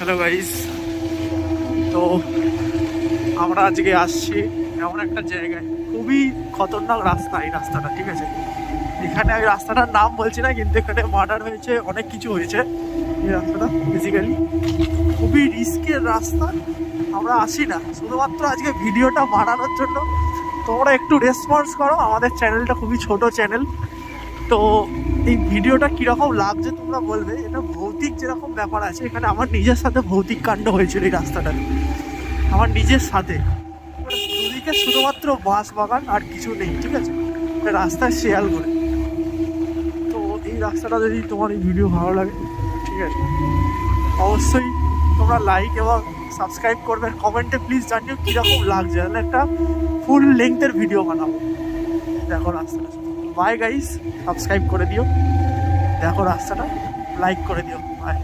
Hello guys, তো আমরা আজকে আসছি এমন একটা জায়গায়, খুবই খতরনাক রাস্তা। এই রাস্তাটা ঠিক আছে, এখানে আমি রাস্তাটার নাম বলছি না, কিন্তু এখানে মার্ডার হয়েছে, অনেক কিছু হয়েছে। এই রাস্তাটা বেসিক্যালি খুবই রিস্কের রাস্তা। আমরা আসি না শুধুমাত্র আজকে ভিডিওটা বানানোর জন্য। তোমরা একটু রেসপন্স করো, আমাদের চ্যানেলটা খুবই ছোট চ্যানেল। তো এই ভিডিওটা কীরকম লাগছে তোমরা বলবে। এটা ভৌতিক যেরকম ব্যাপার আছে, এখানে আমার নিজের সাথে ভৌতিক কাণ্ড হয়েছিল এই রাস্তাটাতে, আমার নিজের সাথে। দুদিকে শুধুমাত্র বাঁশ বাগান আর কিছু নেই, ঠিক আছে, রাস্তায় শেয়াল করে। তো এই রাস্তাটা যদি তোমার এই ভিডিও ভালো লাগে, ঠিক আছে, অবশ্যই তোমরা লাইক এবং সাবস্ক্রাইব করবে। কমেন্টে প্লিজ জানিও কীরকম লাগছে, তাহলে একটা ফুল লেংথের ভিডিও বানাবো। দেখো রাস্তাটা, বাই গাইস, সাবস্ক্রাইব করে দিও, দেখো রাস্তাটা, লাইক করে দিও, বাই।